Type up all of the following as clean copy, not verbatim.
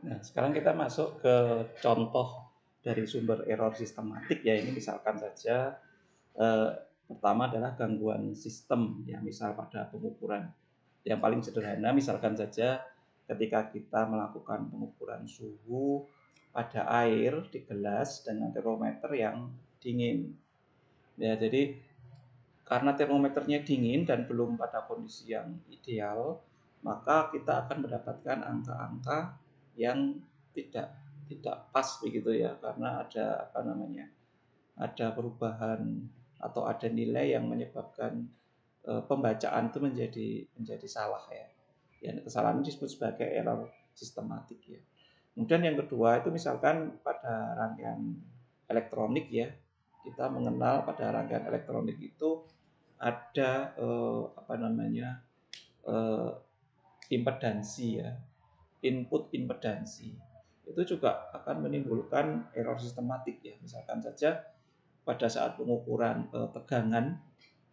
Nah, sekarang kita masuk ke contoh dari sumber error sistematik ya. Ini misalkan saja eh, pertama adalah gangguan sistem ya, misal pada pengukuran. Yang paling sederhana misalkan saja ketika kita melakukan pengukuran suhu pada air di gelas dengan termometer yang dingin. Ya, jadi karena termometernya dingin dan belum pada kondisi yang ideal, maka kita akan mendapatkan angka-angka yang tidak tidak pas begitu ya, karena ada apa namanya, ada perubahan atau ada nilai yang menyebabkan pembacaan itu menjadi salah ya. Yang kesalahan ini disebut sebagai error sistematik ya. Kemudian yang kedua itu misalkan pada rangkaian elektronik ya, kita mengenal pada rangkaian elektronik itu ada apa namanya, eh, impedansi ya, input impedansi. Itu juga akan menimbulkan error sistematik ya. Misalkan saja pada saat pengukuran tegangan,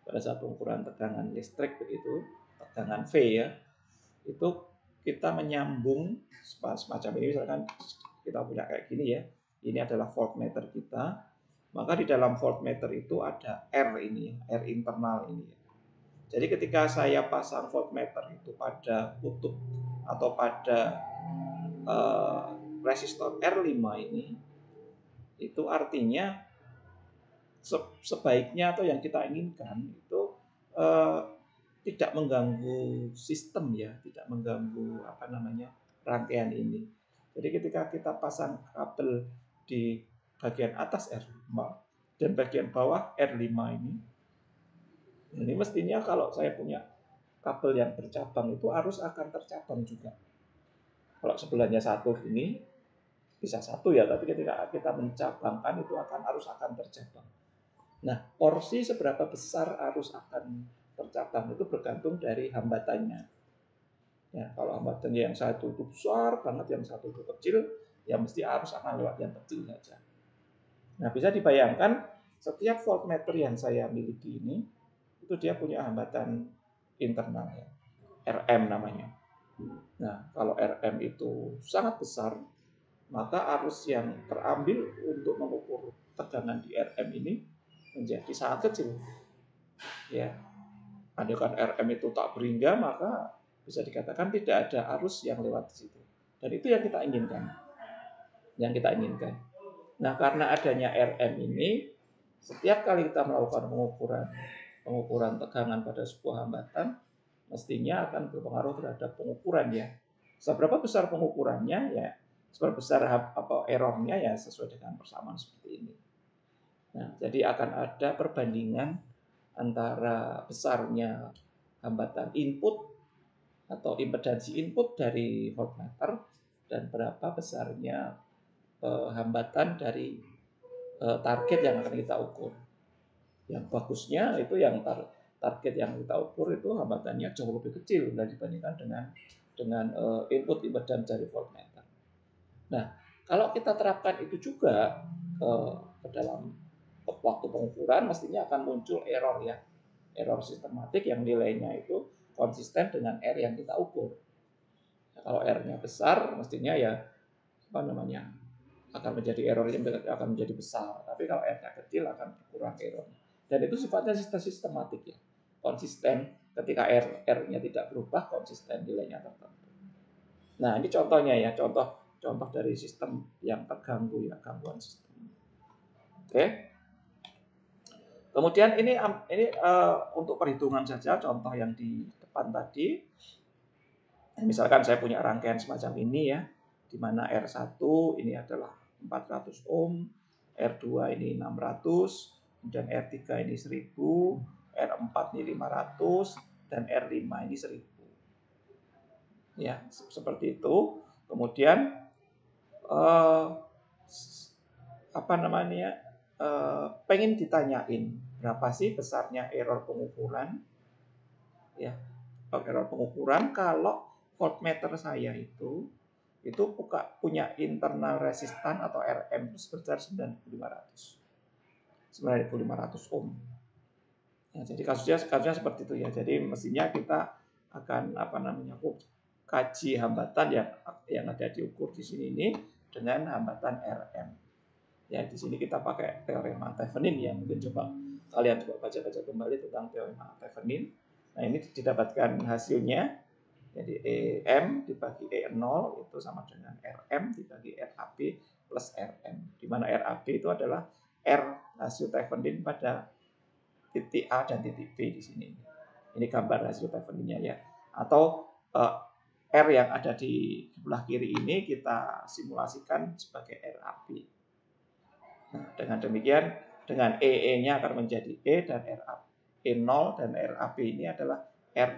pada saat pengukuran tegangan listrik begitu, tegangan V ya, itu kita menyambung semacam ini, misalkan kita punya kayak gini ya, ini adalah voltmeter kita, maka di dalam voltmeter itu ada R ini, R internal ini. Jadi ketika saya pasang voltmeter itu pada kutub atau pada uh, resistor R5 ini, itu artinya sebaiknya atau yang kita inginkan itu uh, tidak mengganggu sistem ya, tidak mengganggu apa namanya, rangkaian ini. Jadi ketika kita pasang kabel di bagian atas R5 dan bagian bawah R5 ini mestinya kalau saya punya kabel yang bercabang itu arus akan tercabang juga. Kalau sebelahnya satu ini bisa satu ya, tapi ketika kita mencabangkan itu akan arus akan tercabang. Nah, porsi seberapa besar arus akan tercabang itu bergantung dari hambatannya. Ya, kalau hambatannya yang satu itu besar banget, yang satu itu kecil, ya mesti arus akan lewat yang kecil saja. Nah, bisa dibayangkan setiap voltmeter yang saya miliki ini itu dia punya hambatan internal ya, RM namanya. Nah, kalau RM itu sangat besar, maka arus yang terambil untuk mengukur tegangan di RM ini menjadi sangat kecil. Ya, andaikan RM itu tak berhingga, maka bisa dikatakan tidak ada arus yang lewat di situ. Dan itu yang kita inginkan. Yang kita inginkan. Nah, karena adanya RM ini, setiap kali kita melakukan pengukuran tegangan pada sebuah hambatan, mestinya akan berpengaruh terhadap pengukuran ya. Seberapa besar pengukurannya ya, seberapa besar apa errornya ya, sesuai dengan persamaan seperti ini. Nah, jadi akan ada perbandingan antara besarnya hambatan input atau impedansi input dari voltmeter dan berapa besarnya hambatan dari target yang akan kita ukur. Yang bagusnya itu yang target yang kita ukur itu hambatannya jauh lebih kecil dibandingkan dengan input impedans dari voltmeter. Nah, kalau kita terapkan itu juga ke dalam waktu pengukuran, mestinya akan muncul error ya, error sistematik yang nilainya itu konsisten dengan R yang kita ukur. Nah, kalau R-nya besar, mestinya ya apa namanya, akan menjadi error yang akan menjadi besar. Tapi kalau R-nya kecil akan berkurang errornya. Dan itu sifatnya sistematik ya, konsisten. Ketika R-nya tidak berubah, konsisten nilainya tertentu. Nah, ini contohnya ya, contoh dari sistem yang terganggu ya, gangguan sistem. Oke. Kemudian ini untuk perhitungan saja, contoh yang di depan tadi. Misalkan saya punya rangkaian semacam ini ya, di mana R1 ini adalah 400 ohm, R2 ini 600, dan R3 ini 1000, R4 ini 500, dan R5 ini 1000. Ya, seperti itu. Kemudian apa namanya? Pengen ditanyain berapa sih besarnya error pengukuran? Ya, error pengukuran kalau voltmeter saya itu punya internal resistan atau RM sebesar 9500 ohm. Ya, jadi kasusnya seperti itu ya. Jadi mestinya kita akan apa namanya, kaji hambatan yang ada diukur di sini ini dengan hambatan Rm. Ya, di sini kita pakai teorema Thevenin ya. Mungkin kalian baca-baca kembali tentang teorema Thevenin. Nah, ini didapatkan hasilnya. Jadi EM dibagi E0 itu sama dengan RM dibagi RAB plus RM. Di mana RAB itu adalah R hasil Thevenin pada titik A dan titik B di sini. Ini gambar hasil Theveninnya ya. Atau R yang ada di sebelah kiri ini kita simulasikan sebagai RAB. Nah, dengan demikian, dengan EE-nya akan menjadi E dan RAB. E0 dan RAB ini adalah R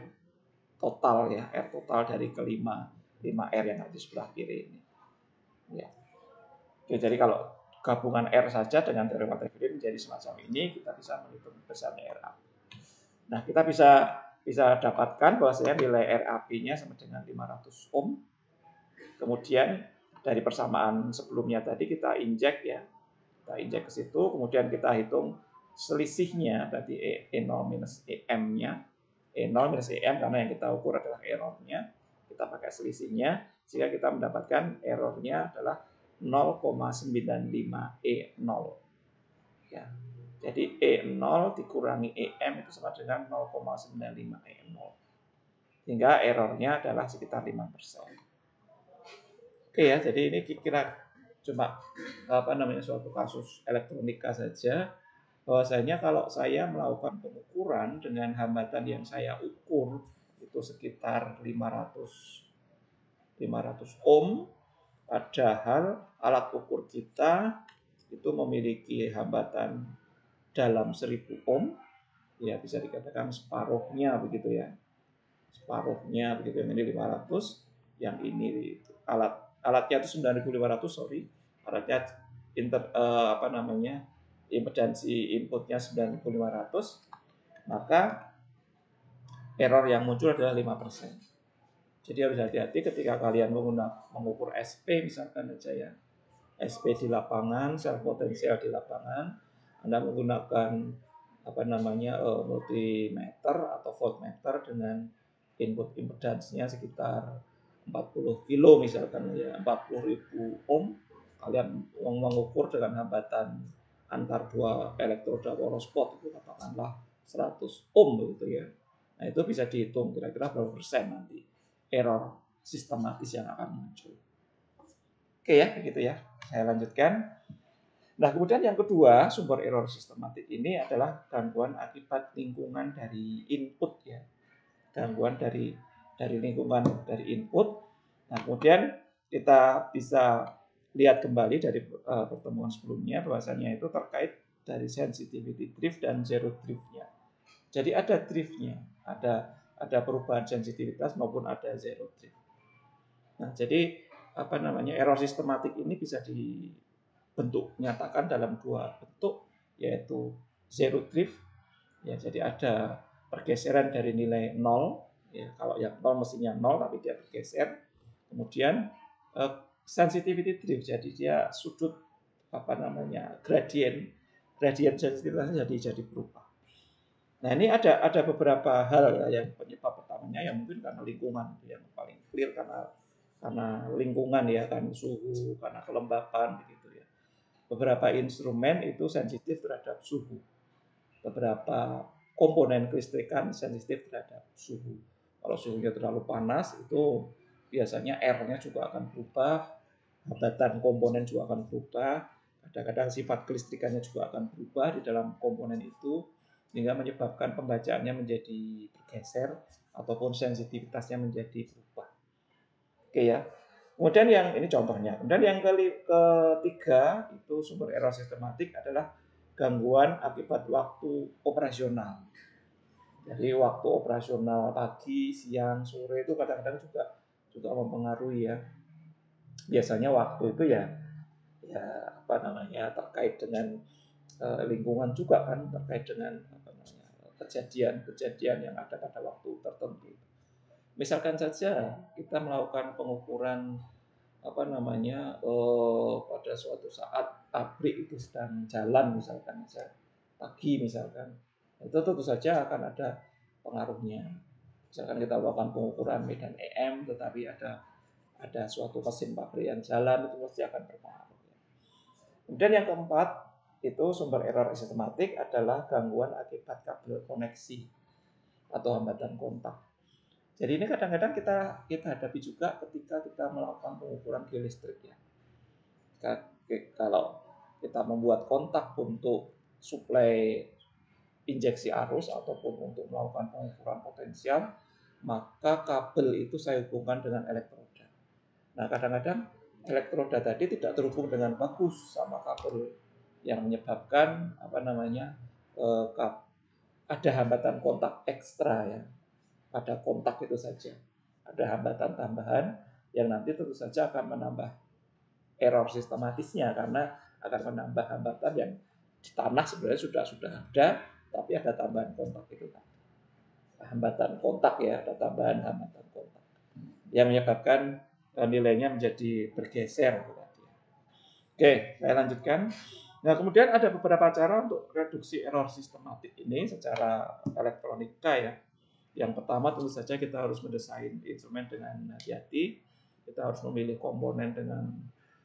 total ya, R total dari kelima 5 R yang ada di sebelah kiri ini. Ya. Oke, jadi kalau gabungan R saja dengan teorema Thevenin menjadi semacam ini, kita bisa menghitung besarnya RAB. Nah, kita bisa dapatkan bahwasanya nilai RAB-nya sama dengan 500 ohm. Kemudian dari persamaan sebelumnya tadi kita injek ya. Kita injek ke situ, kemudian kita hitung selisihnya tadi E0 minus EM-nya. E0 minus EM karena yang kita ukur adalah errornya. Kita pakai selisihnya sehingga kita mendapatkan errornya adalah 0,95 E0. Ya. Jadi E0 dikurangi EM itu sama dengan 0,95 E0. Sehingga errornya adalah sekitar 5%. Oke ya, jadi ini kira cuma suatu kasus elektronika saja. Bahwasanya kalau saya melakukan pengukuran dengan hambatan yang saya ukur itu sekitar 500 ohm, padahal alat ukur kita itu memiliki hambatan dalam 1000 ohm, ya bisa dikatakan separuhnya begitu ya. Separuhnya begitu, yang ini 500, yang ini alatnya itu 9500, sorry. Alatnya impedansi inputnya 9500, maka error yang muncul adalah 5%. Jadi harus hati-hati ketika kalian mengukur SP misalkan aja ya. SP di lapangan, sel potensial di lapangan, Anda menggunakan multimeter atau voltmeter dengan input impedansnya sekitar 40 kilo misalkan ya, 40.000 ohm. Kalian mengukur dengan hambatan antar dua elektroda poros pot itu katakanlah 100 ohm begitu ya. Nah, itu bisa dihitung kira-kira berapa persen nanti error sistematis yang akan muncul. Oke ya, begitu ya. Saya lanjutkan. Nah, kemudian yang kedua, sumber error sistematik ini adalah gangguan akibat lingkungan dari input ya. Gangguan dari lingkungan dari input. Nah, kemudian kita bisa lihat kembali dari pertemuan sebelumnya bahwasanya itu terkait dari sensitivity drift dan zero driftnya. Jadi ada driftnya, ada perubahan sensitivitas maupun ada zero drift. Nah, jadi error sistematik ini bisa nyatakan dalam dua bentuk, yaitu zero drift. Ya, jadi ada pergeseran dari nilai 0. Ya, kalau yang 0 mestinya 0 tapi dia bergeser. Kemudian sensitivity drift, jadi dia sudut gradien sensitivitasnya jadi berubah. Nah, ini ada beberapa hal ya, yang penyebab pertamanya yang mungkin karena lingkungan yang paling clear, karena lingkungan ya, kan suhu, karena kelembapan begitu ya. Beberapa instrumen itu sensitif terhadap suhu. Beberapa komponen kelistrikan sensitif terhadap suhu. Kalau suhunya terlalu panas itu biasanya R-nya juga akan berubah, hambatan komponen juga akan berubah, kadang-kadang sifat kelistrikannya juga akan berubah di dalam komponen itu, sehingga menyebabkan pembacaannya menjadi bergeser ataupun sensitivitasnya menjadi berubah. Oke ya. Kemudian yang ini contohnya. Kemudian yang ketiga itu sumber error sistematik adalah gangguan akibat waktu operasional. Jadi waktu operasional pagi, siang, sore itu kadang-kadang juga mempengaruhi ya. Biasanya waktu itu ya terkait dengan lingkungan juga kan, terkait dengan kejadian yang ada pada waktu tertentu. Misalkan saja kita melakukan pengukuran pada suatu saat pabrik itu sedang jalan misalkan pagi misalkan, itu tentu saja akan ada pengaruhnya. Misalkan kita melakukan pengukuran medan EM, tetapi ada suatu mesin pabrik yang jalan, itu pasti akan berpengaruh. Kemudian yang keempat, itu sumber error sistematik adalah gangguan akibat kabel koneksi atau hambatan kontak. Jadi ini kadang-kadang kita hadapi juga ketika kita melakukan pengukuran geolistrik ya. Kalau kita membuat kontak untuk suplai injeksi arus ataupun untuk melakukan pengukuran potensial, maka kabel itu saya hubungkan dengan elektroda. Nah, kadang-kadang elektroda tadi tidak terhubung dengan bagus sama kabel yang menyebabkan ada hambatan kontak ekstra ya. Pada kontak itu saja ada hambatan tambahan yang nanti tentu saja akan menambah error sistematisnya, karena akan menambah hambatan yang di tanah sebenarnya sudah ada, tapi ada tambahan kontak itu kan. Hambatan kontak ya, ada tambahan hambatan kontak yang menyebabkan nilainya menjadi bergeser. Oke, saya lanjutkan. Nah, kemudian ada beberapa cara untuk reduksi error sistematik ini secara elektronika ya. Yang pertama tentu saja kita harus mendesain instrumen dengan hati-hati. Kita harus memilih komponen dengan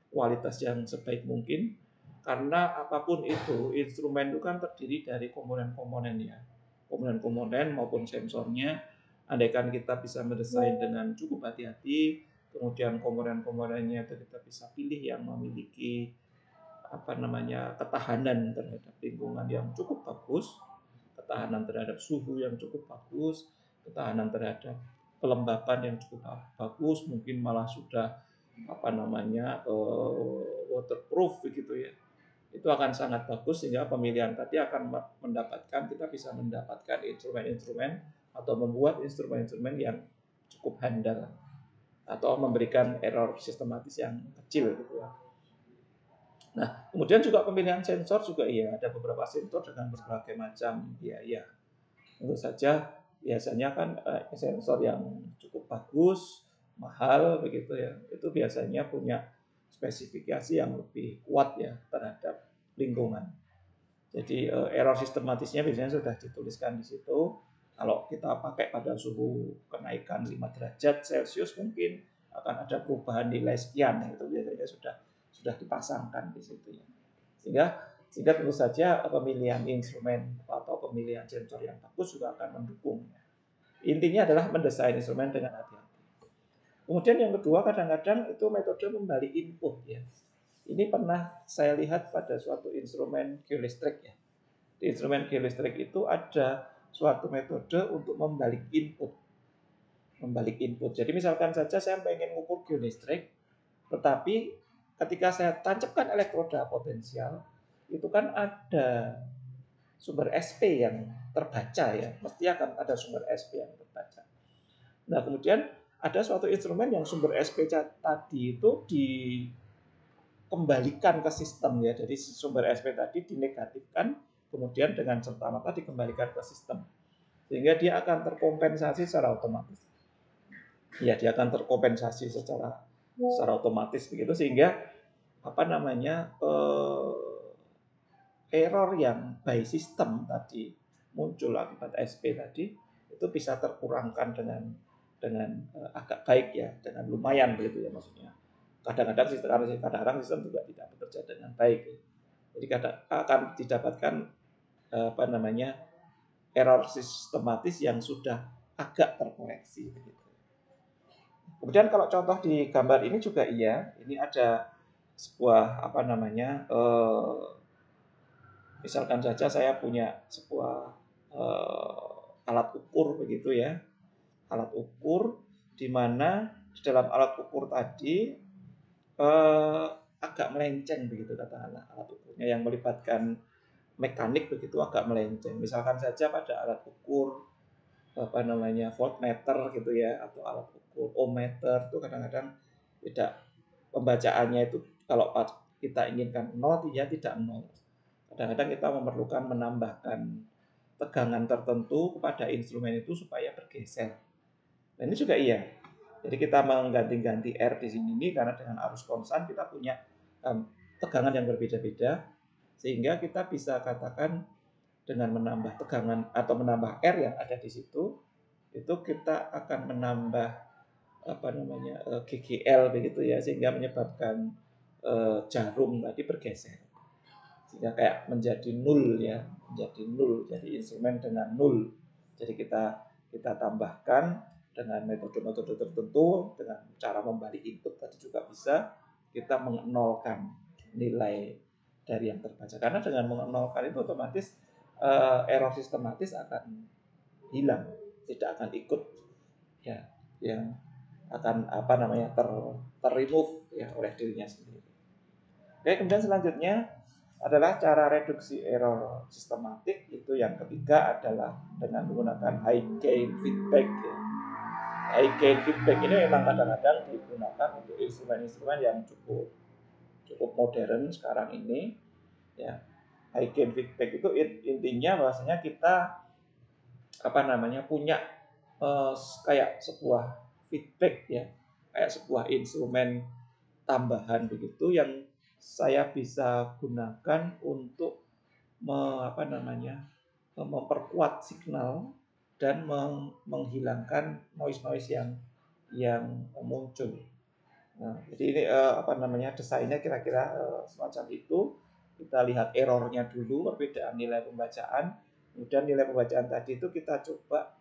kualitas yang sebaik mungkin. Karena apapun itu, instrumen itu kan terdiri dari komponen-komponen ya. Komponen-komponen maupun sensornya. Andaikan kita bisa mendesain dengan cukup hati-hati, kemudian komponen-komponennya itu kita bisa pilih yang memiliki ketahanan terhadap lingkungan yang cukup bagus, ketahanan terhadap suhu yang cukup bagus, ketahanan terhadap kelembapan yang cukup bagus, mungkin malah sudah waterproof begitu ya. Itu akan sangat bagus sehingga pemilihan tadi akan kita bisa mendapatkan instrumen-instrumen atau membuat instrumen-instrumen yang cukup handal atau memberikan error sistematis yang kecil gitu ya. Nah, kemudian juga pemilihan sensor juga iya, ada beberapa sensor dengan berbagai macam biaya. Tentu saja biasanya kan sensor yang cukup bagus, mahal begitu ya, itu biasanya punya spesifikasi yang lebih kuat ya terhadap lingkungan. Jadi error sistematisnya biasanya sudah dituliskan di situ. Kalau kita pakai pada suhu kenaikan 5 derajat Celcius mungkin akan ada perubahan nilai sekian, itu biasanya sudah dipasangkan di situ ya. Sehingga tentu saja pemilihan instrumen atau pemilihan sensor yang bagus juga akan mendukung. Intinya adalah mendesain instrumen dengan hati-hati. Kemudian yang kedua, kadang-kadang itu metode membalik input ya. Ini pernah saya lihat pada suatu instrumen geolistrik ya. Di instrumen geolistrik itu ada suatu metode untuk membalik input. Membalik input. Jadi misalkan saja saya pengen mengukur geolistrik, tetapi ketika saya tancapkan elektroda potensial, itu kan ada sumber SP yang terbaca ya. Mesti akan ada sumber SP yang terbaca. Nah, kemudian ada suatu instrumen yang sumber SP tadi itu dikembalikan ke sistem ya. Jadi sumber SP tadi dinegatifkan, kemudian dengan serta-merta dikembalikan ke sistem. Sehingga dia akan terkompensasi secara otomatis. Ya, dia akan terkompensasi secara otomatis begitu, sehingga error yang by system tadi muncul akibat SP tadi itu bisa terkurangkan dengan agak baik ya, dengan lumayan begitu ya maksudnya. Kadang-kadang sistem juga tidak bekerja dengan baik. Ya. Jadi akan didapatkan error sistematis yang sudah agak terkoreksi begitu. Kemudian kalau contoh di gambar ini juga iya, ini ada sebuah misalkan saja saya punya sebuah alat ukur begitu ya, alat ukur di mana di dalam alat ukur tadi agak melenceng begitu katakanlah alat ukurnya yang melibatkan mekanik begitu agak melenceng. Misalkan saja pada alat ukur voltmeter gitu ya, atau alat ukur ohmmeter itu kadang-kadang tidak, pembacaannya itu kalau kita inginkan 0 ya tidak 0. Kadang-kadang kita memerlukan menambahkan tegangan tertentu kepada instrumen itu supaya bergeser. Nah, ini juga iya. Jadi kita mengganti-ganti R di sini karena dengan arus konstan kita punya tegangan yang berbeda-beda, sehingga kita bisa katakan dengan menambah tegangan atau menambah R yang ada di situ, itu kita akan menambah GGL begitu ya, sehingga menyebabkan jarum tadi bergeser, sehingga kayak menjadi nol ya, menjadi nol, jadi instrumen dengan nol. Jadi kita tambahkan dengan metode-metode tertentu, dengan cara membalik input tadi juga bisa kita menolkan nilai dari yang terbaca, karena dengan menolkan itu otomatis error sistematis akan hilang, tidak akan ikut ya, yang akan remove ya oleh dirinya sendiri. Oke, kemudian selanjutnya adalah cara reduksi error sistematik. Itu yang ketiga adalah dengan menggunakan high gain feedback ya. High gain feedback ini memang kadang-kadang digunakan untuk instrumen-instrumen yang cukup modern sekarang ini ya. High gain feedback itu intinya bahwasanya kita punya kayak sebuah feedback ya, kayak sebuah instrumen tambahan begitu yang saya bisa gunakan untuk memperkuat signal dan menghilangkan noise-noise yang muncul. Nah, jadi ini desainnya kira-kira semacam itu. Kita lihat errornya dulu, perbedaan nilai pembacaan. Kemudian nilai pembacaan tadi itu kita coba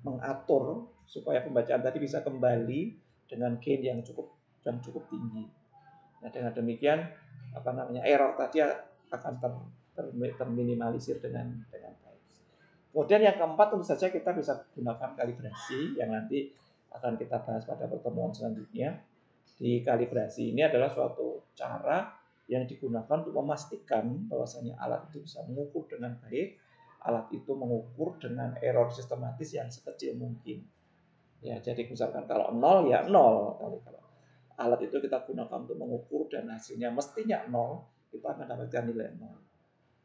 mengatur supaya pembacaan tadi bisa kembali dengan gain yang cukup tinggi. Nah, dengan demikian error tadi akan terminimalisir dengan baik. Kemudian yang keempat tentu saja kita bisa gunakan kalibrasi yang nanti akan kita bahas pada pertemuan selanjutnya. Di kalibrasi ini adalah suatu cara yang digunakan untuk memastikan bahwasanya alat itu bisa mengukur dengan baik, alat itu mengukur dengan error sistematis yang sekecil mungkin. Ya, jadi misalkan kalau 0 ya 0, kalau alat itu kita gunakan untuk mengukur dan hasilnya mestinya 0, kita akan dapatkan nilai 0.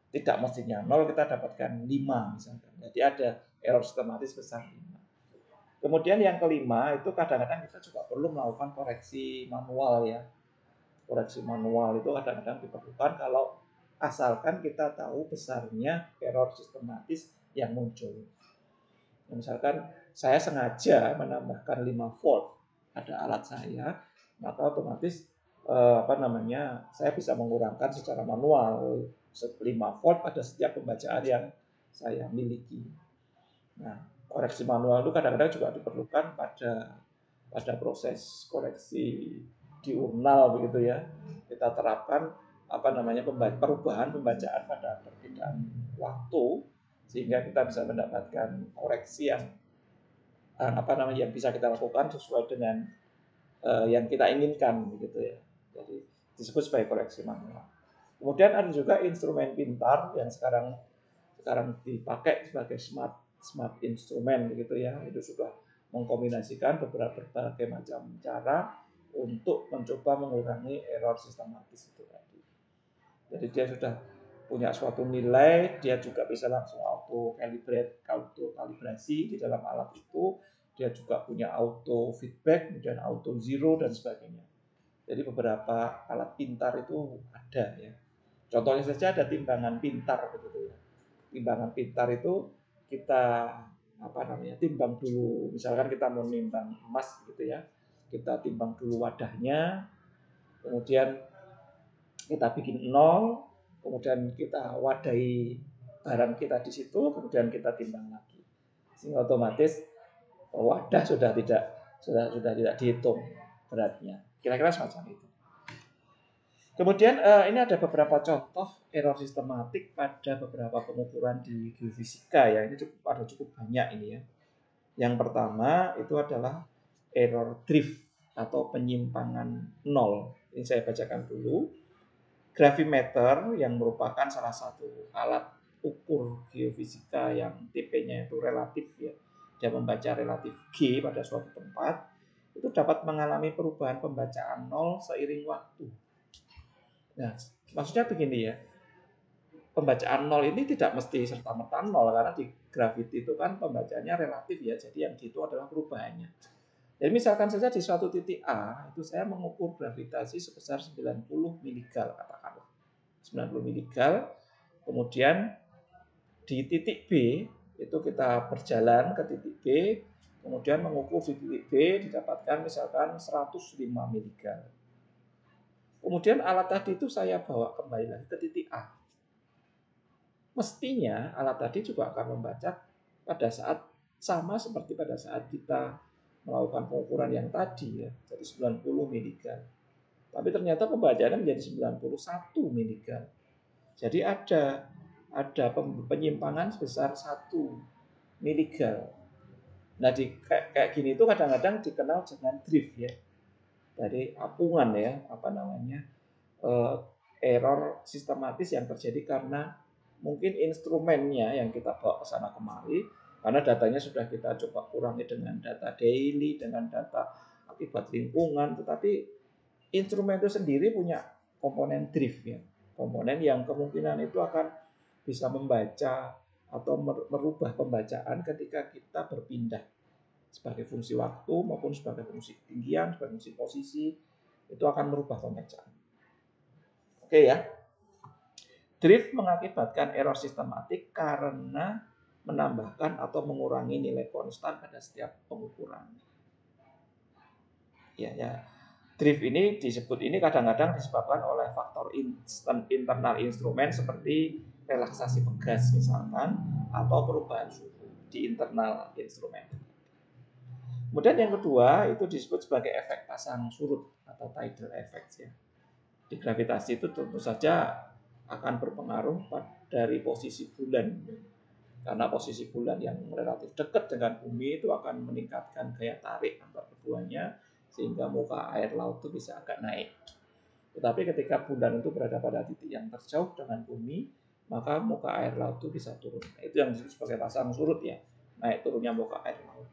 Tidak mestinya 0, kita dapatkan 5 misalkan. Jadi ada error sistematis besar 5. Kemudian yang kelima itu kadang-kadang kita juga perlu melakukan koreksi manual ya. Koreksi manual itu kadang-kadang diperlukan kalau asalkan kita tahu besarnya error sistematis yang muncul. Misalkan saya sengaja menambahkan 5 volt pada alat saya, maka otomatis saya bisa mengurangkan secara manual 5 volt pada setiap pembacaan yang saya miliki. Nah, koreksi manual itu kadang-kadang juga diperlukan pada proses koreksi diurnal begitu ya. Kita terapkan perubahan pembacaan pada perbedaan waktu sehingga kita bisa mendapatkan koreksi yang yang bisa kita lakukan sesuai dengan yang kita inginkan begitu ya. Jadi disebut sebagai koreksi manual. Kemudian ada juga instrumen pintar yang sekarang dipakai sebagai smart instrumen begitu ya. Itu sudah mengkombinasikan berbagai macam cara untuk mencoba mengurangi error sistematis itu tadi. Jadi dia sudah punya suatu nilai, dia juga bisa langsung auto kalibrasi di dalam alat itu. Dia juga punya auto feedback, kemudian auto zero dan sebagainya. Jadi beberapa alat pintar itu ada ya. Contohnya saja ada timbangan pintar begitu ya. Timbangan pintar itu kita timbang dulu. Misalkan kita mau nimbang emas gitu ya. Kita timbang dulu wadahnya. Kemudian kita bikin 0, kemudian kita wadahi barang kita di situ, kemudian kita timbang lagi. Sehingga otomatis wadah sudah tidak dihitung beratnya. Kira-kira semacam itu. Kemudian ini ada beberapa contoh error sistematik pada beberapa pengukuran di geofisika ya. Ini cukup banyak ini ya. Yang pertama itu adalah error drift atau penyimpangan nol. Ini saya bacakan dulu. Gravimeter yang merupakan salah satu alat ukur geofisika yang tipe-nya itu relatif ya. Dia membaca relatif G pada suatu tempat. Itu dapat mengalami perubahan pembacaan nol seiring waktu. Nah, maksudnya begini ya, pembacaan nol ini tidak mesti serta-merta nol, karena di gravity itu kan pembacaannya relatif ya, jadi yang itu adalah perubahannya. Jadi misalkan saja di suatu titik A, itu saya mengukur gravitasi sebesar 90 miligal, katakanlah. 90 miligal, kemudian di titik B, Itu kita berjalan ke titik B, kemudian mengukur di titik B didapatkan misalkan 105 miligram. Kemudian alat tadi itu saya bawa kembali lagi ke titik A. Mestinya alat tadi juga akan membaca pada saat sama seperti pada saat kita melakukan pengukuran yang tadi ya, jadi 90 miligram. Tapi ternyata pembacaannya menjadi 91 miligram. Jadi ada penyimpangan sebesar 1 miligram. Nah, kayak gini itu kadang-kadang dikenal dengan drift ya. Dari apungan ya, uh, error sistematis yang terjadi karena mungkin instrumennya yang kita bawa ke sana kemari, karena datanya sudah kita coba kurangi dengan data daily, dengan data akibat lingkungan, tetapi instrumen itu sendiri punya komponen drift ya, komponen yang kemungkinan itu akan bisa membaca atau merubah pembacaan ketika kita berpindah sebagai fungsi waktu maupun sebagai fungsi ketinggian, sebagai fungsi posisi, itu akan merubah pembacaan. Oke ya. Drift mengakibatkan error sistematik karena menambahkan atau mengurangi nilai konstan pada setiap pengukuran. Ya. Drift ini kadang-kadang disebabkan oleh faktor internal instrumen seperti relaksasi pegas misalkan atau perubahan suhu di internal instrumen. Kemudian yang kedua itu disebut sebagai efek pasang surut atau tidal effect ya. Di gravitasi itu tentu saja akan berpengaruh dari posisi bulan. Karena posisi bulan yang relatif dekat dengan bumi itu akan meningkatkan gaya tarik antar keduanya sehingga muka air laut itu bisa agak naik. Tetapi ketika bulan itu berada pada titik yang terjauh dengan bumi, maka muka air laut itu bisa turun. Itu yang disebut sebagai pasang surut ya, naik turunnya muka air laut.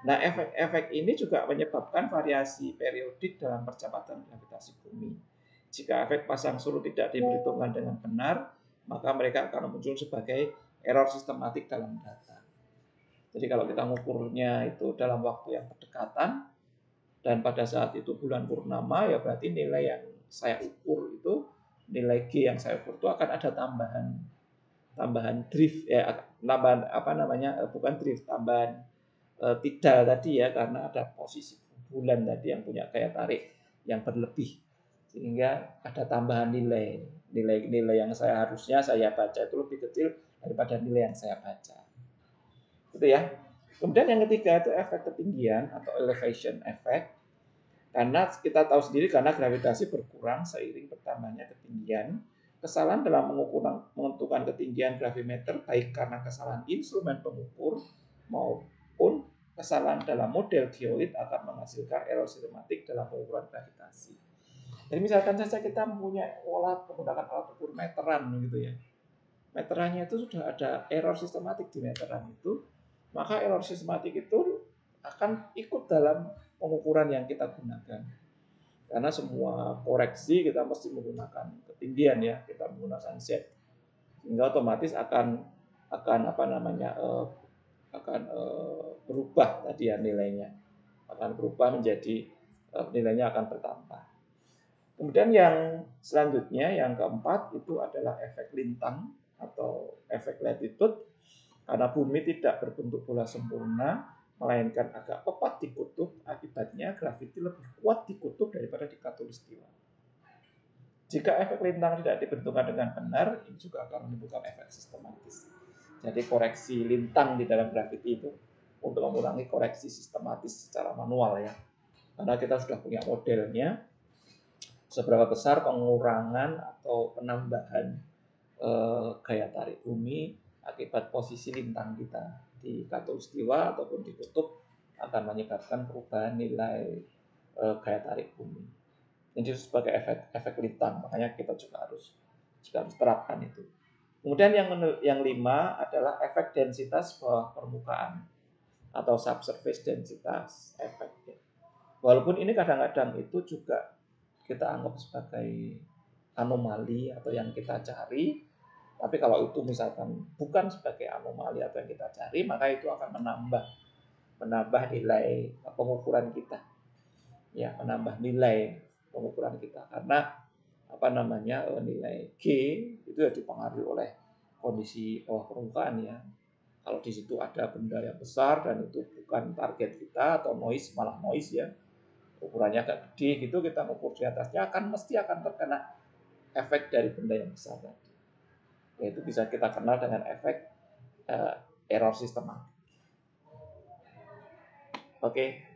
Nah, efek-efek ini juga menyebabkan variasi periodik dalam percepatan gravitasi bumi. Jika efek pasang surut tidak diperhitungkan dengan benar, maka mereka akan muncul sebagai error sistematik dalam data. Jadi kalau kita mengukurnya itu dalam waktu yang berdekatan, dan pada saat itu bulan purnama, ya berarti nilai yang saya ukur itu, nilai G yang saya ukur itu akan ada tambahan drift ya, bukan drift, tambahan tidal tadi ya, karena ada posisi bulan tadi yang punya gaya tarik yang berlebih sehingga ada tambahan nilai yang harusnya saya baca itu lebih kecil daripada nilai yang saya baca gitu ya. Kemudian yang ketiga itu efek ketinggian atau elevation effect, karena kita tahu sendiri karena gravitasi berkurang seiring bertambahnya ketinggian. Kesalahan dalam menentukan ketinggian gravimeter baik karena kesalahan instrumen pengukur maupun kesalahan dalam model geoid akan menghasilkan error sistematik dalam pengukuran gravitasi. Jadi misalkan saja kita mempunyai menggunakan alat ukur meteran gitu ya. Meterannya itu sudah ada error sistematik di meteran itu, maka error sistematik itu akan ikut dalam pengukuran yang kita gunakan. Karena semua koreksi kita mesti menggunakan ketinggian ya, kita menggunakan Z, sehingga otomatis akan berubah tadi ya nilainya, akan berubah menjadi nilainya akan bertambah. Kemudian yang selanjutnya yang keempat itu adalah efek lintang atau efek latitude, karena bumi tidak berbentuk bola sempurna melainkan agak tepat di kutub, akibatnya graviti lebih kuat di kutub daripada di khatulistiwa. Jika efek lintang tidak diperhitungkan dengan benar, ini juga akan menimbulkan efek sistematis. Jadi koreksi lintang di dalam graviti itu untuk mengurangi koreksi sistematis secara manual ya. Karena kita sudah punya modelnya, seberapa besar pengurangan atau penambahan gaya tarik bumi akibat posisi lintang kita di khatulistiwa ataupun di kutub akan menyebabkan perubahan nilai gaya tarik bumi. Ini sebagai efek lintang, makanya kita juga harus terapkan itu. Kemudian yang 5 adalah efek densitas bawah permukaan atau subsurface densitas efek. Walaupun ini kadang-kadang itu juga kita anggap sebagai anomali atau yang kita cari, tapi kalau itu misalkan bukan sebagai anomali atau yang kita cari, maka itu akan menambah nilai pengukuran kita. Ya, menambah nilai pengukuran kita karena nilai G itu ya dipengaruhi oleh kondisi bawah permukaan ya. Kalau di situ ada benda yang besar dan itu bukan target kita atau noise, malah noise ya, ukurannya agak gede gitu, kita ngukur di atasnya mesti akan terkena efek dari benda yang besar tadi. Yaitu bisa kita kenal dengan efek error sistematik. Oke.